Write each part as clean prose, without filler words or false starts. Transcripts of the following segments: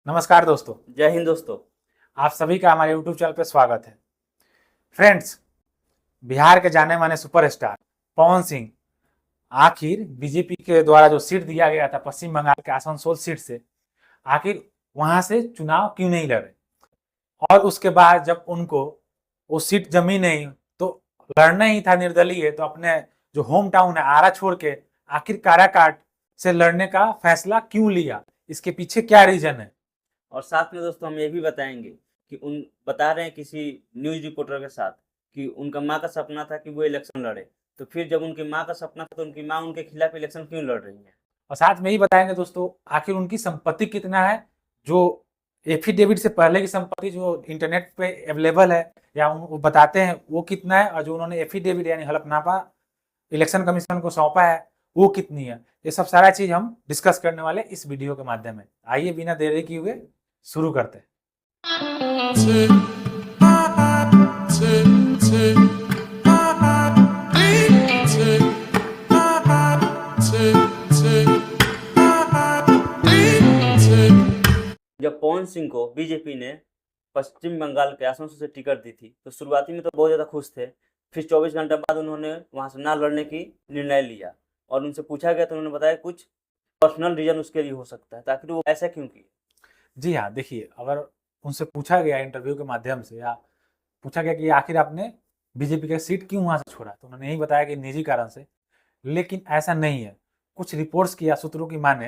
नमस्कार दोस्तों। जय हिंद दोस्तों। आप सभी का हमारे YouTube चैनल पे स्वागत है। फ्रेंड्स, बिहार के जाने माने सुपरस्टार पवन सिंह आखिर बीजेपी के द्वारा जो सीट दिया गया था पश्चिम बंगाल के आसनसोल सीट से, आखिर वहां से चुनाव क्यों नहीं लड़े? और उसके बाद जब उनको वो सीट जमी नहीं तो लड़ना ही था निर्दलीय, तो अपने जो होम टाउन है आरा छोड़ के आखिर काराकाट से लड़ने का फैसला क्यों लिया? इसके पीछे क्या रीजन है? और साथ में दोस्तों हम ये भी बताएंगे कि बता रहे हैं किसी न्यूज रिपोर्टर के साथ कि उनका माँ का सपना था कि वो इलेक्शन लड़े, तो फिर जब उनकी माँ का सपना था तो उनकी माँ उनके खिलाफ इलेक्शन क्यों लड़ रही है। और साथ में ही बताएंगे दोस्तों आखिर उनकी संपत्ति कितना है, जो एफिडेविट से पहले की संपत्ति जो इंटरनेट पे अवेलेबल है या वो बताते हैं वो कितना है, और जो उन्होंने एफिडेविट यानी हलफनामा इलेक्शन कमीशन को सौंपा है वो कितनी है। ये सब सारा चीज हम डिस्कस करने वाले इस वीडियो के माध्यम में। आइए बिना देरी किए हुए शुरू करते हैं। जब पवन सिंह को बीजेपी ने पश्चिम बंगाल के आसनसोल से टिकट दी थी तो शुरुआती में तो बहुत ज़्यादा खुश थे। फिर 24 घंटे बाद उन्होंने वहां से ना लड़ने की निर्णय लिया और उनसे पूछा गया तो उन्होंने बताया कुछ पर्सनल रीजन उसके लिए हो सकता है। आखिर वो ऐसा क्यों किए? जी हाँ, देखिए, अगर उनसे पूछा गया इंटरव्यू के माध्यम से या पूछा गया कि आखिर आपने बीजेपी का सीट क्यों वहां से छोड़ा, तो उन्होंने यही बताया कि निजी कारण से। लेकिन ऐसा नहीं है। कुछ रिपोर्ट्स की या सूत्रों की माने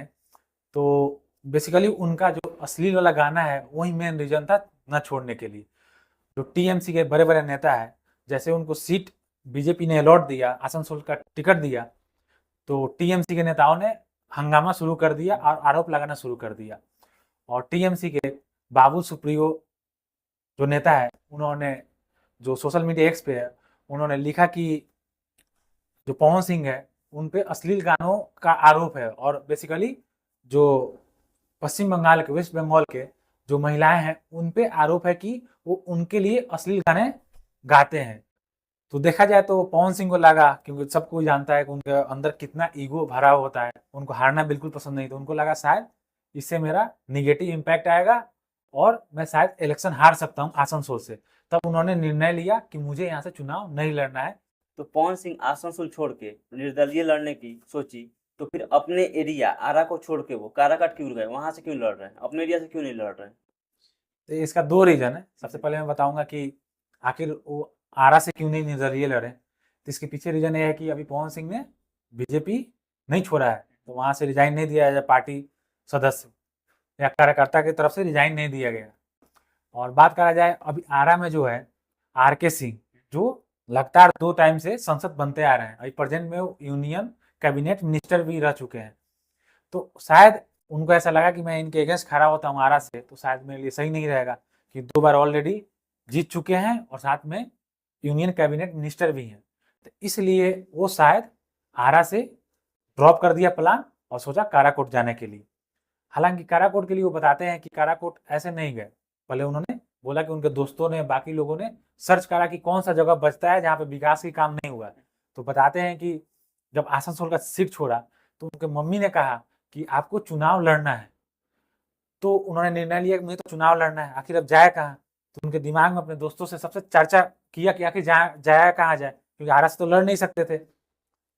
तो बेसिकली उनका जो अश्लील वाला गाना है वही मेन रीजन था न छोड़ने के लिए। जो टीएमसी के बड़े बड़े नेता है, जैसे उनको सीट बीजेपी ने अलॉट दिया, आसनसोल का टिकट दिया, तो टीएमसी के नेताओं ने हंगामा शुरू कर दिया और आरोप लगाना शुरू कर दिया। और टीएमसी के बाबुल सुप्रियो जो नेता है, उन्होंने जो सोशल मीडिया एक्स पे है, उन्होंने लिखा कि जो पवन सिंह है उन पे अश्लील गानों का आरोप है, और बेसिकली जो पश्चिम बंगाल के, वेस्ट बंगाल के जो महिलाएं हैं उन पे आरोप है कि वो उनके लिए अश्लील गाने गाते हैं। तो देखा जाए तो पवन सिंह को लगा, क्योंकि सब कोई जानता है कि उनके अंदर कितना ईगो भरा होता है, उनको हारना बिल्कुल पसंद नहीं, तो उनको लगा शायद इससे मेरा निगेटिव इम्पैक्ट आएगा और मैं शायद इलेक्शन हार सकता हूँ आसनसोल से। तब उन्होंने निर्णय लिया कि मुझे यहाँ से चुनाव नहीं लड़ना है। तो पवन सिंह आसनसोल छोड़ के निर्दलीय लड़ने की सोची, तो फिर अपने एरिया आरा को छोड़ के वो काराकाट क्यों गए? वहां से क्यों लड़ रहे हैं? अपने एरिया से क्यों नहीं लड़ रहे हैं? तो इसका दो रीजन है। सबसे पहले मैं बताऊंगा कि आखिर वो आरा से क्यों नहीं निर्दलीय लड़े। तो इसके पीछे रीजन ये है कि अभी पवन सिंह ने बीजेपी नहीं छोड़ा है, तो वहां से रिजाइन नहीं दिया है, पार्टी सदस्य या कार्यकर्ता की तरफ से रिजाइन नहीं दिया गया। और बात करा जाए अभी आरा में जो है आर के सिंह, जो लगातार 2 टाइम से संसद बनते आ रहे हैं, अभी प्रेजेंट में वो यूनियन कैबिनेट मिनिस्टर भी रह चुके हैं। तो शायद उनको ऐसा लगा कि मैं इनके अगेंस्ट खड़ा होता हूँ आरा से, तो शायद मेरे लिए सही नहीं रहेगा कि 2 बार ऑलरेडी जीत चुके हैं और साथ में यूनियन कैबिनेट मिनिस्टर भी हैं। तो इसलिए वो शायद आरा से ड्रॉप कर दिया प्लान और सोचा काराकोट जाने के लिए। हालांकि काराकोट के लिए वो बताते हैं कि काराकोट ऐसे नहीं गए, पहले उन्होंने बोला कि उनके दोस्तों ने, बाकी लोगों ने सर्च करा कि कौन सा जगह बचता है जहाँ पे विकास की काम नहीं हुआ है। तो बताते हैं कि जब आसनसोल का सीट छोड़ा तो उनके मम्मी ने कहा कि आपको चुनाव लड़ना है। तो उन्होंने निर्णय लिया कि मुझे तो चुनाव लड़ना है, आखिर अब जाए कहाँ? तो उनके दिमाग में अपने दोस्तों से सबसे चर्चा किया कि आखिर जाया कहाँ जाए, क्योंकि आरा से तो लड़ नहीं सकते थे।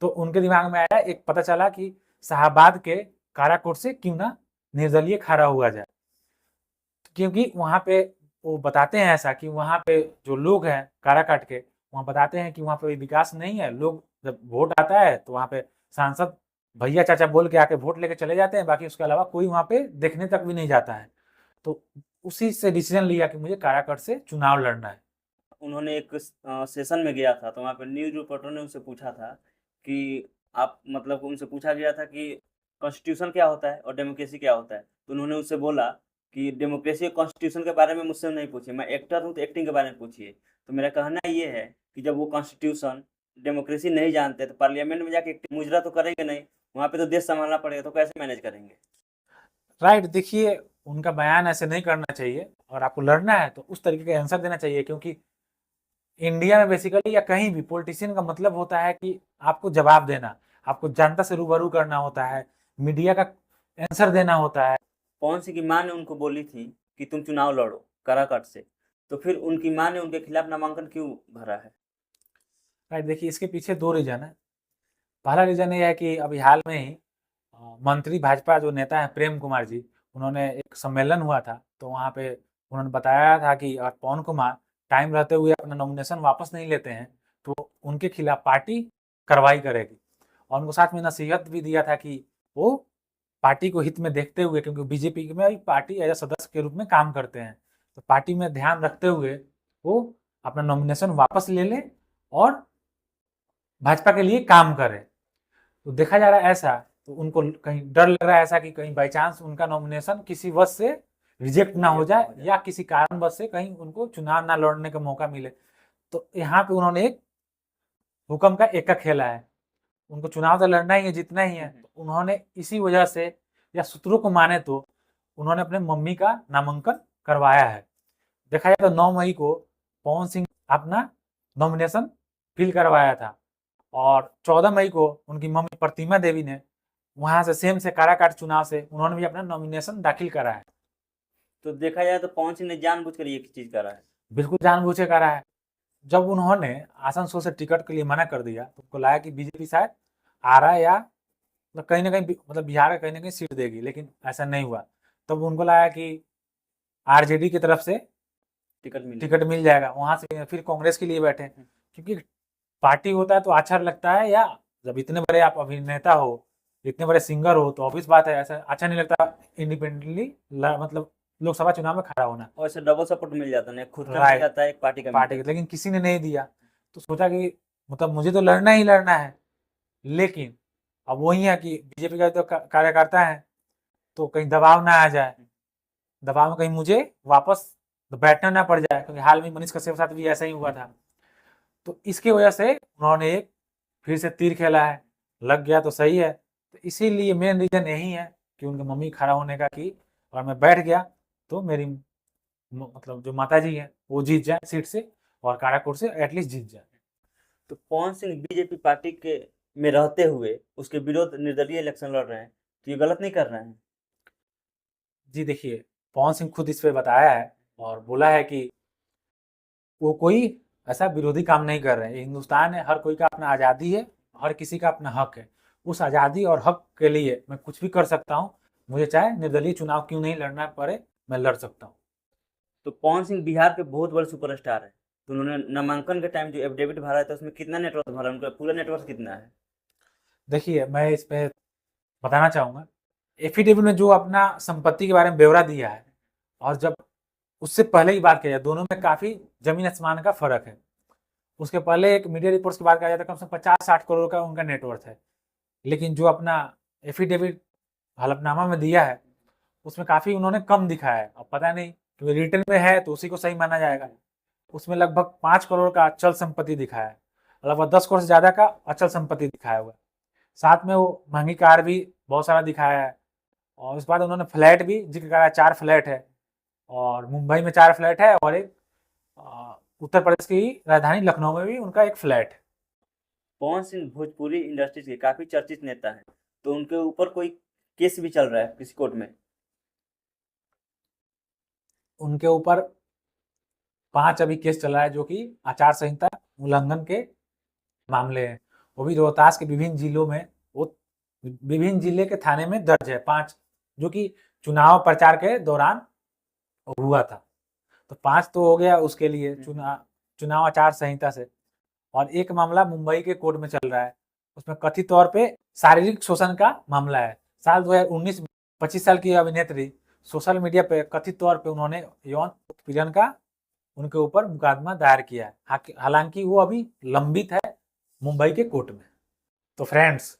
तो उनके दिमाग में आया, एक पता चला कि शाहबाद के काराकोट से क्यों ना निर्दलीय खड़ा हुआ जाए, क्योंकि वहां पे वो बताते हैं ऐसा कि वहां पे जो लोग हैं काराकाट के, वहां बताते हैं कि वहां पे विकास नहीं है। लोग जब वोट आता है तो वहां पे सांसद भैया चाचा बोल के आके वोट लेके चले जाते हैं, बाकी उसके अलावा कोई वहां पे देखने तक भी नहीं जाता है। तो उसी से डिसीजन लिया कि मुझे काराकाट से चुनाव लड़ना है। उन्होंने एक सेशन में गया था तो वहाँ पे न्यूज रिपोर्टर ने उनसे पूछा था कि आप मतलब उनसे पूछा गया था कि कॉन्स्टिट्यूशन क्या होता है और डेमोक्रेसी क्या होता है, तो उन्होंने उससे बोला कि डेमोक्रेसी और कॉन्स्टिट्यूशन के बारे में मुझसे नहीं पूछिए, मैं एक्टर हूँ तो एक्टिंग के बारे में पूछिए। तो मेरा कहना ये है कि जब वो कॉन्स्टिट्यूशन डेमोक्रेसी नहीं जानते तो पार्लियामेंट में जाके मुजरा तो करेंगे नहीं, वहाँ पे तो देश संभालना पड़ेगा, तो कैसे मैनेज करेंगे? राइट, देखिए, उनका बयान ऐसे नहीं करना चाहिए, और आपको लड़ना है तो उस तरीके का आंसर देना चाहिए, क्योंकि इंडिया में बेसिकली या कहीं भी पॉलिटिशियन का मतलब होता है कि आपको जवाब देना, आपको जनता से रूबरू करना होता है, मीडिया का आंसर देना होता है। पवन सिंह की माँ ने उनको बोली थी कि तुम चुनाव लड़ो काराकाट से, तो फिर उनकी माँ ने उनके खिलाफ नामांकन क्यों भरा है? राइट, देखिए इसके पीछे 2 रीज़न है। पहला रीज़न ये है कि अभी हाल में ही मंत्री भाजपा जो नेता हैं प्रेम कुमार जी, उन्होंने एक सम्मेलन हुआ था, तो वहाँ पे उन्होंने बताया था कि अगर पवन कुमार टाइम रहते हुए अपना नॉमिनेशन वापस नहीं लेते हैं, तो उनके खिलाफ पार्टी कार्रवाई करेगी। और उनको साथ में नसीहत भी दिया था कि वो पार्टी को हित में देखते हुए, क्योंकि बीजेपी में भी पार्टी एज सदस्य के रूप में काम करते हैं, तो पार्टी में ध्यान रखते हुए वो अपना नॉमिनेशन वापस ले लें और भाजपा के लिए काम करें। तो देखा जा रहा है ऐसा, तो उनको कहीं डर लग रहा है ऐसा कि कहीं बाई चांस उनका नॉमिनेशन किसी वजह से रिजेक्ट ना हो जाए या किसी कारणवश से कहीं उनको चुनाव ना लड़ने का मौका मिले। तो यहाँ पे उन्होंने एक हुक्म का एक्का खेला है, उनको चुनाव तो लड़ना ही है, जीतना ही है। तो उन्होंने इसी वजह से, या सूत्रों को माने तो उन्होंने अपने मम्मी का नामांकन करवाया है। देखा जाए तो 9 मई को पवन सिंह अपना नॉमिनेशन फिल करवाया था और 14 मई को उनकी मम्मी प्रतिमा देवी ने वहां से सेम से काराकाट चुनाव से उन्होंने भी अपना नॉमिनेशन दाखिल करा है। तो देखा जाए तो पवन सिंह ने जानबूझकर ये चीज करा है। बिल्कुल जानबूझ के करा है। जब उन्होंने आसनसोल से टिकट के लिए मना कर दिया तो उनको लगा कि बीजेपी शायद आरा या मतलब कहीं ना कहीं मतलब बिहार का कहीं ना कहीं सीट देगी, लेकिन ऐसा नहीं हुआ। तब उनको लगा कि आरजेडी की तरफ से टिकट मिल जाएगा, वहां से फिर कांग्रेस के लिए बैठे, क्योंकि पार्टी होता है तो अच्छा लगता है, या जब इतने बड़े आप अभिनेता हो, इतने बड़े सिंगर हो, तो ऑब्वियस बात है ऐसा अच्छा नहीं लगता इंडिपेंडेंटली मतलब लोकसभा चुनाव में खड़ा होना। और ऐसे डबल सपोर्ट मिल जाता है, खुद का मिल राइट, जाता है, एक पार्टी का लेकिन किसी ने नहीं दिया। तो सोचा कि मतलब मुझे तो लड़ना ही लड़ना है, लेकिन अब वही है कि बीजेपी का तो कार्यकर्ता है, तो कहीं दबाव ना आ जाए, दबाव में कहीं मुझे वापस बैठना ना पड़ जाए, क्योंकि हाल में मनीष कश्यप के साथ भी ऐसा ही हुआ था। तो इसकी वजह से उन्होंने एक फिर से तीर खेला है, लग गया तो सही है। तो इसीलिए मेन रीजन यही है कि उनके मम्मी खड़ा होने का, कि और मैं बैठ गया तो मेरी मतलब जो माता जी हैं वो जीत जाए सीट से, और काराकोट से एटलीस्ट जीत जाए। तो पवन सिंह बीजेपी पार्टी के में रहते हुए उसके विरोध निर्दलीय इलेक्शन लड़ रहे हैं, तो ये गलत नहीं कर रहे हैं? जी देखिए, पवन सिंह खुद इस पे बताया है और बोला है कि वो कोई ऐसा विरोधी काम नहीं कर रहे हैं। हिंदुस्तान है, हर कोई का अपना आज़ादी है, हर किसी का अपना हक है। उस आज़ादी और हक के लिए मैं कुछ भी कर सकता हूँ, मुझे चाहे निर्दलीय चुनाव क्यों नहीं लड़ना पड़े, मैं लड़ सकता हूँ। तो पवन सिंह बिहार के बहुत बड़े सुपरस्टार है, तो उन्होंने नामांकन के टाइम जो एफिडेविट भरा था उसमें कितना नेटवर्क भरा, उनका पूरा नेटवर्क कितना है? देखिए, मैं इस पे बताना चाहूँगा, एफिडेविट में जो अपना संपत्ति के बारे में ब्यौरा दिया है, और जब उससे पहले की बात किया जाए, दोनों में काफ़ी ज़मीन आसमान का फ़र्क है। उसके पहले एक मीडिया रिपोर्ट्स की बात किया जाता है, कम से कम 50-60 करोड़ का उनका नेटवर्थ है, लेकिन जो अपना एफिडेविट हलफनामा में दिया है उसमें काफ़ी उन्होंने कम दिखाया है। अब पता नहीं, क्योंकि रिटर्न में है तो उसी को सही माना जाएगा। उसमें लगभग 5 करोड़ का अचल संपत्ति दिखाया है, लगभग 10 करोड़ से ज़्यादा का अचल संपत्ति दिखाया हुआ है। साथ में वो महंगी कार भी बहुत सारा दिखाया है, और उसके बाद उन्होंने फ्लैट भी जिक्र करा है, 4 फ्लैट है, और मुंबई में 4 फ्लैट है, और एक उत्तर प्रदेश की राजधानी लखनऊ में भी उनका एक फ्लैट है। पवन सिंह भोजपुरी इंडस्ट्री के काफी चर्चित नेता हैं, तो उनके ऊपर कोई केस भी चल रहा है किसी कोर्ट में? उनके ऊपर 5 अभी केस चल रहा है, जो कि आचार संहिता उल्लंघन के मामले हैं। वो भी रोहतास के विभिन्न जिलों में, वो विभिन्न जिले के थाने में दर्ज है 5, जो कि चुनाव प्रचार के दौरान हुआ था। तो 5 तो हो गया उसके लिए चुनाव आचार संहिता से, और एक मामला मुंबई के कोर्ट में चल रहा है, उसमें कथित तौर पे शारीरिक शोषण का मामला है। साल 2019 25 साल की अभिनेत्री सोशल मीडिया पे कथित तौर पे उन्होंने यौन उत्पीड़न का उनके ऊपर मुकदमा दायर किया है, हालांकि वो अभी लंबित है मुंबई के कोर्ट में। तो फ्रेंड्स,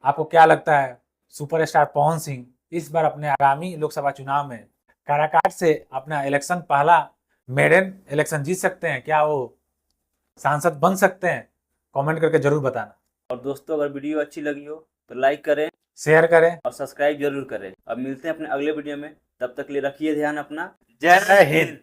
आपको क्या लगता है, सुपरस्टार पवन सिंह इस बार अपने आगामी लोकसभा चुनाव में काराकाट से अपना इलेक्शन, पहला मेडन इलेक्शन जीत सकते हैं? क्या वो सांसद बन सकते हैं? कमेंट करके जरूर बताना। और दोस्तों, अगर वीडियो अच्छी लगी हो तो लाइक करें, शेयर करें और सब्सक्राइब जरूर करें। अब मिलते हैं अपने अगले वीडियो में, तब तक के लिए रखिए ध्यान अपना। जय हिंद।